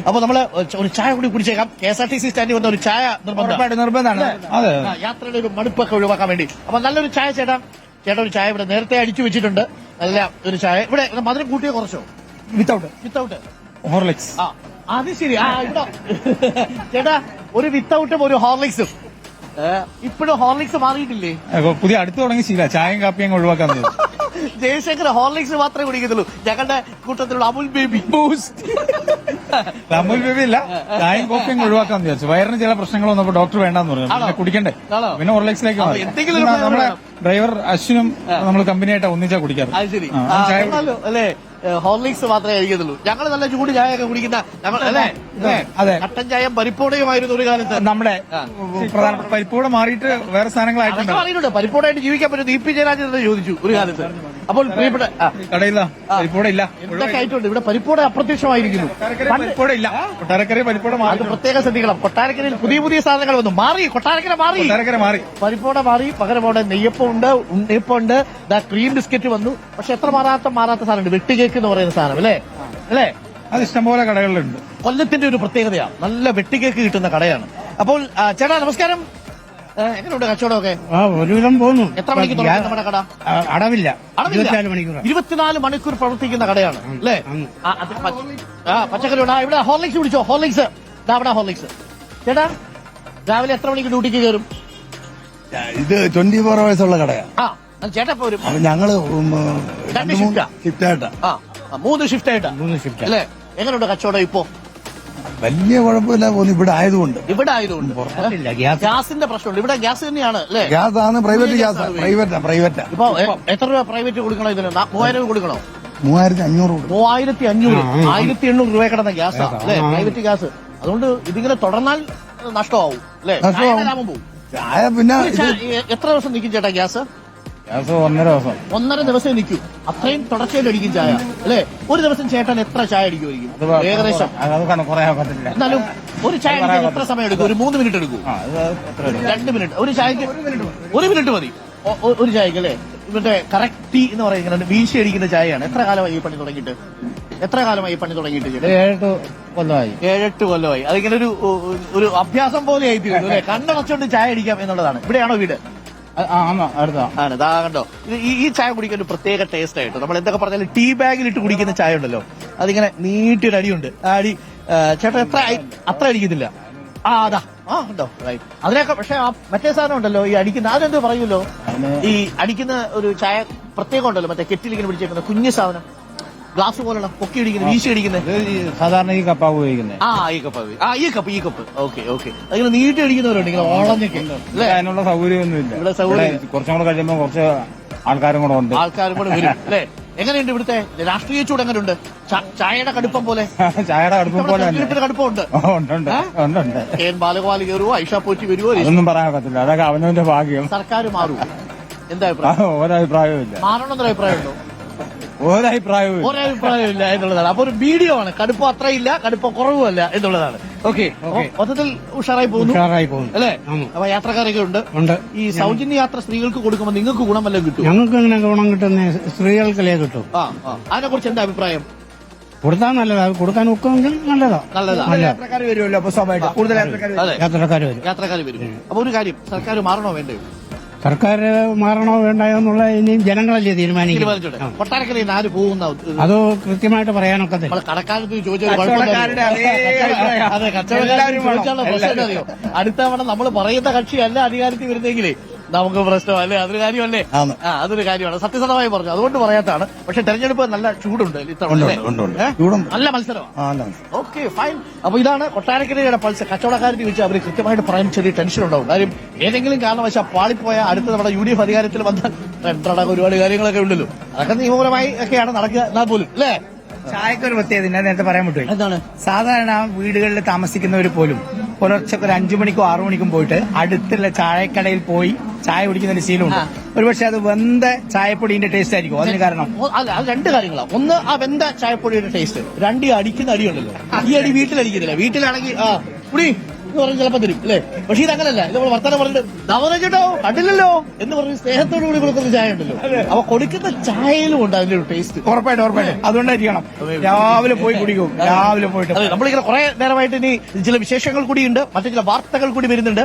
അപ്പൊ നമ്മള് ഒരു ചായ കൂടി കുടിച്ചേക്കാം. KSRTC സ്റ്റാൻഡിൽ വന്ന ഒരു ചായ നിർബന്ധമാണ്. അതെ, യാത്രയുടെ ഒരു മടുപ്പൊക്കെ ഒഴിവാക്കാൻ വേണ്ടി. അപ്പൊ നല്ലൊരു ചായ ചേട്ടാ ഒരു ചായ ഇവിടെ നേരത്തെ അടിച്ചു വെച്ചിട്ടുണ്ട്. നല്ല ഒരു ചായ ഇവിടെ. മധുരം കൂട്ടിയോ കുറച്ചോ? Without Horlicks. അത് ശരി. ഇവിടെ ചേട്ടാ ഒരു വിത്തൗട്ടും ഒരു ഹോർലിക്സും. ഇപ്പോഴും ഹോർലിക്സ് മാറിയിട്ടില്ലേ? പുതിയ അടുത്ത് തുടങ്ങി ശീല ചായയും കാപ്പിയും ഒഴിവാക്കാൻ. ജയശങ്കർ ഹോർലിക്സ് മാത്രമേ കുടിക്കത്തുള്ളൂ. ഞങ്ങളുടെ കൂട്ടത്തിലുള്ള അമുൽ ബേബി അമുൽ ബേബി ഇല്ല, ചായയും കോപ്പിയും ഒഴിവാക്കാൻ വിചാരിച്ചു. വയറിന് ചില പ്രശ്നങ്ങൾ വന്നപ്പോൾ ഡോക്ടർ വേണ്ടെന്ന് പറഞ്ഞു. കുടിക്കണ്ടേ, പിന്നെ ഹോർലിക്സിലേക്ക് മാറി. നമ്മുടെ ഡ്രൈവർ അശ്വിനും നമ്മൾ കമ്പനിയായിട്ട് ഒന്നിച്ചാ കുടിക്കാറ്. അത് ശരി അല്ലേ? ഹോർലിക്സ് മാത്രമേ കഴിക്കത്തുള്ളൂ. ഞങ്ങൾ നല്ല ചൂട് ചായ ഒക്കെ കുടിക്കുന്ന അല്ലേ? അതെ, കട്ടൻ ചായയും പരിപ്പോടയുമായിരുന്നു ഒരു കാലത്ത്. നമ്മുടെ പ്രധാനപ്പെട്ട പരിപ്പോടെ മാറിയിട്ട് വേറെ സാധനങ്ങളായിട്ടുണ്ട്. പരിപ്പോടായിട്ട് ജീവിക്കാൻ പറ്റും. EP ജയരാജൻ ചോദിച്ചു ഒരു കാലത്ത്. അപ്പോൾ പ്രിയപ്പെട്ട കടയില്ല, പരിപ്പോടെ ഇല്ല, എന്തൊക്കെ ആയിട്ടുണ്ട് ഇവിടെ. പരിപ്പോട അപ്രത്യക്ഷമായിരിക്കുന്നു. പരിപ്പോടെ ഇല്ല, കൊട്ടാരക്കര പരിപ്പോടെ മാറി. പ്രത്യേകം ശ്രദ്ധിക്കണം. കൊട്ടാരക്കരയിൽ പുതിയ സാധനങ്ങൾ വന്നു. മാറി കൊട്ടാരക്കര മാറി. പരിപ്പോട മാറി. പകരം അവിടെ നെയ്യപ്പം ഉണ്ട്, ഉണ്ണിയപ്പം ഉണ്ട്, ക്രീം ബിസ്ക്കറ്റ് വന്നു. പക്ഷെ എത്ര മാറാത്ത സാധനമുണ്ട്. വെട്ടുകേക്ക് എന്ന് പറയുന്ന സാധനം അല്ലേ? അത് ഇഷ്ടംപോലെ കടകളിലുണ്ട്. കൊല്ലത്തിന്റെ ഒരു പ്രത്യേകതയാണ്. നല്ല വെട്ടുകേക്ക് കിട്ടുന്ന കടയാണ്. അപ്പോൾ ചേട്ടാ നമസ്കാരം. എങ്ങനെയുണ്ട് കച്ചവടമൊക്കെ? ഒരുവിധം പോകുന്നു. എത്ര മണിക്ക് തുടങ്ങും നമ്മുടെ കട? അടവില്ല, 24 മണിക്കൂർ പ്രവർത്തിക്കുന്ന കടയാണ് അല്ലേ? പച്ചക്കറി ഇവിടെ ഹോർലിക്സ് കുടിച്ചോ? ഹോർലിക്സ് അവിടെ ഹോർലിക്സ്. ചേട്ടാ രാവിലെ എത്ര മണിക്ക് ഡ്യൂട്ടിക്ക് കയറും? ഇത് 24 hours കടയാണ്. ചേട്ടാ ഇപ്പൊ വരും. ഞങ്ങള് 2 ഷിഫ്റ്റാ? 3 ഷിഫ്റ്റ് അല്ലേ? എങ്ങനെയുണ്ട് കച്ചവടം ഇപ്പോ? വലിയ കുഴപ്പമില്ല പോകുന്നു. ഇവിടെ ആയതുകൊണ്ട് ഗ്യാസിന്റെ പ്രശ്നമുണ്ട്. ഇവിടെ ഗ്യാസ് തന്നെയാണ് അല്ലേ? ഗ്യാസ് ആണ്. Private gas. പ്രൈവറ്റാ. ഇപ്പൊ എത്ര രൂപ പ്രൈവറ്റ് കൊടുക്കണോ? ഇതിന് 3000 കൊടുക്കണോ? 3500. 1800 രൂപ കിടന്ന ഗ്യാസാ അല്ലേ? Private gas. അതുകൊണ്ട് ഇതിങ്ങനെ തുടർന്നാൽ നഷ്ടമാവും അല്ലേ? ലാഭം പോകും. ചായ പിന്നെ എത്ര ദിവസം നിൽക്കും ചേട്ടാ ഗ്യാസ്? 1.5 ദിവസം നിൽക്കും. അത്രയും തുടർച്ചയായിട്ട് അടിക്കും ചായ അല്ലേ? ഒരു ദിവസം ചേട്ടൻ എത്ര ചായ അടിക്കുമായിരിക്കും ഏകദേശം? എന്നാലും ഒരു ചായ എത്ര സമയം എടുക്കും? ഒരു 3 മിനിറ്റ് എടുക്കും? 2 മിനിറ്റ്. ഒരു ചായക്ക് 1 മിനിറ്റ് മതി ഒരു ചായക്ക് അല്ലേ? ഇവരുടെ കറക്റ്റ് ടീ എന്ന് പറയുന്നത് വീശി അടിക്കുന്ന ചായയാണ്. എത്ര കാലമായി ഈ പണി തുടങ്ങിയിട്ട്? 7-8 കൊല്ലമായി. 7-8 കൊല്ലമായി. അതിങ്ങനെ ഒരു അഭ്യാസം പോലെ ആയി തീരുന്നു അല്ലെ? കണ്ണടച്ചുകൊണ്ട് ചായ അടിക്കാം എന്നുള്ളതാണ്. ഇവിടെയാണോ വീട്? ആണ്. ദാ കണ്ടോ, ഈ ചായ കുടിക്കാൻ ഒരു പ്രത്യേക ടേസ്റ്റ് ആയിട്ട്. നമ്മൾ എന്തൊക്കെ പറഞ്ഞാലും ടീ ബാഗിൽ ഇട്ട് കുടിക്കുന്ന ചായ ഉണ്ടല്ലോ, അതിങ്ങനെ നീട്ടിയൊരു അടിയുണ്ട്. ആ അടി ചേട്ടൻ അത്ര അടിക്കുന്നില്ല. ഉണ്ടോ? റൈറ്റ്. അതിനൊക്കെ പക്ഷെ മറ്റേ സാധനം ഉണ്ടല്ലോ ഈ അടിക്കുന്ന, അതെന്തോ പറയുമല്ലോ, ഈ അടിക്കുന്ന ഒരു ചായ പ്രത്യേകം ഉണ്ടല്ലോ, മറ്റേ കെറ്റിലിങ്ങനെ പിടിച്ചേക്കുന്ന കുഞ്ഞു സാധനം, ഗ്ലാസ് പോലുള്ള പൊക്കി അടിക്കുന്നത്, വീശി അടിക്കുന്നത്. സാധാരണ ഈ കപ്പാ ഉപയോഗിക്കുന്നത്. ഈ കപ്പ്. ഓക്കെ. അതിങ്ങനെ നീട്ടി അടിക്കുന്നവരുണ്ട്, ഇങ്ങനെ ഓളഞ്ഞൊക്കെ. അതിനുള്ള സൗകര്യമൊന്നുമില്ല ഇവിടെ. കുറച്ചും കൂടെ കഴിയുമ്പോൾ കുറച്ച് ആൾക്കാരും കൂടെ വരും അല്ലേ? എങ്ങനെയുണ്ട് ഇവിടുത്തെ രാഷ്ട്രീയ ചൂട്? എങ്ങനെയുണ്ട്? ചായയുടെ കടുപ്പം പോലെ? ചായയുടെ കടുപ്പം പോലെ കടുപ്പമുണ്ട്. ബാലഗോപാൽ കയറുവോ? ഐഷ പോറ്റി വരുവോ? ഒന്നും പറയാൻ പറ്റില്ല. അതൊക്കെ അവനവന്റെ ഭാഗ്യം. സർക്കാർ മാറും. എന്താ അഭിപ്രായം? ഒരഭിപ്രായമില്ല. മാറണമെന്നൊരു അഭിപ്രായമുണ്ടോ? ഒരഭിപ്രായമില്ല എന്നുള്ളതാണ്. അപ്പൊ ഒരു മീഡിയം ആണ്. കടുപ്പം അത്രയില്ല, കടുപ്പം കുറവുമല്ല എന്നുള്ളതാണ്. ഓക്കെ. മൊത്തത്തിൽ ഉഷാറായി പോകുന്നു അല്ലേ? അപ്പൊ യാത്രക്കാരൊക്കെ ഉണ്ട്. ഈ സൗജന്യ യാത്ര സ്ത്രീകൾക്ക് കൊടുക്കുമ്പോൾ നിങ്ങൾക്ക് ഗുണം വല്ലതും കിട്ടും? ഞങ്ങൾക്ക് എങ്ങനെ ഗുണം കിട്ടുന്ന? സ്ത്രീകൾക്കല്ലേ കിട്ടും. അതിനെ കുറിച്ച് എന്താ അഭിപ്രായം? കൊടുത്താൽ നല്ലതാ, കൊടുക്കാൻ ഒക്കുമെങ്കിൽ നല്ലതാ. യാത്രക്കാർ വരുമല്ലോ, അപ്പൊ സ്വാഭാവികമായിട്ട് കൂടുതൽ യാത്രക്കാർ വരും. അപ്പൊ ഒരു കാര്യം, സർക്കാർ മാറണോ വേണ്ടയോ? സർക്കാർ മാറണോ വേണ്ടയോ എന്നുള്ള ഇനിയും ജനങ്ങളല്ലേ തീരുമാനിക്കും. കൊട്ടാരക്കരയിൽ ആര് പോകുന്ന അത് കൃത്യമായിട്ട് പറയാനൊക്കെ കടക്കാലത്ത് ചോദിച്ചാൽ അറിയോ? അടുത്ത തവണ നമ്മൾ പറയുന്ന കക്ഷിയല്ല അധികാരത്തിൽ വരുന്നെങ്കിലേ നമുക്ക് പ്രശ്നമല്ലേ? അതൊരു കാര്യമല്ലേ? അതൊരു കാര്യമാണ്. സത്യസന്ധമായി പറഞ്ഞു, അതുകൊണ്ട് പറയാത്തതാണ്. പക്ഷെ തെരഞ്ഞെടുപ്പ് നല്ല ചൂടുണ്ട് ഇത്തവണ. നല്ല മത്സരമാണ്. Okay, fine. അപ്പൊ ഇതാണ് കൊട്ടാരക്കരയുടെ പൾസ്. കച്ചവടക്കാരുടെ വെച്ച് അവർ കൃത്യമായിട്ട് പറയാൻ ചെറിയ ടെൻഷൻ ഉണ്ടാവും. കാര്യം ഏതെങ്കിലും കാരണവശാൽ പാളിപ്പോയ അടുത്ത നമ്മുടെ UDF അധികാരത്തിൽ വന്നാൽ രണ്ടടക്കം ഒരുപാട് കാര്യങ്ങളൊക്കെ ഉണ്ടല്ലോ. അതൊക്കെ നിയമപരമായി ഒക്കെയാണ് നടക്കുക. എന്നാൽ പോലും അല്ലേ? ചായക്കൊരു പ്രത്യേകത നേരത്തെ പറയാൻ പറ്റുമോ? എന്താണ്? സാധാരണ വീടുകളിൽ താമസിക്കുന്നവർ പോലും പുലർച്ചെ ഒരു 5 മണിക്കും 6 മണിക്കും പോയിട്ട് അടുത്തുള്ള ചായക്കടയിൽ പോയി ചായ കുടിക്കുന്ന ഒരു ശീലമുണ്ട്. ഒരുപക്ഷെ അത് വെന്ത ചായപ്പൊടിന്റെ ടേസ്റ്റ് ആയിരിക്കും അതിന് കാരണം. അല്ല, അത് 2 കാര്യങ്ങളാണ്. ഒന്ന് ആ വെന്ത ചായപ്പൊടിയുടെ ടേസ്റ്റ്, 2 ഈ അടിക്കുന്ന അടിയുണ്ടല്ലോ. ഈ അടി വീട്ടിലടിക്കുന്നില്ല. വീട്ടിലാണെങ്കിൽ കുടി എന്ന് പറഞ്ഞ് ചിലപ്പോൾ തരും അല്ലേ? പക്ഷെ ഇത് അങ്ങനല്ല. ഇത് നമ്മൾ വർത്തമാനം പറഞ്ഞിട്ട് ദാമോദരൻ ചേട്ടോ കണ്ടില്ലല്ലോ എന്ന് പറഞ്ഞ് സ്നേഹത്തോടു കൂടി കൊടുക്കുന്ന ചായ ഉണ്ടല്ലോ. അപ്പൊ കൊടുക്കുന്ന ചായയിലും ഉണ്ട് അതിന്റെ ഒരു ടേസ്റ്റ്. ഉറപ്പായിട്ടും അതുകൊണ്ടായിരിക്കണം രാവിലെ പോയി കുടിക്കും. രാവിലെ പോയിട്ട് അതെ, നമ്മളിങ്ങനെ കുറെ നേരമായിട്ട് ഇനി ചില വിശേഷങ്ങൾ കൂടിയുണ്ട്, മറ്റു ചില വാർത്തകൾ കൂടി വരുന്നുണ്ട്.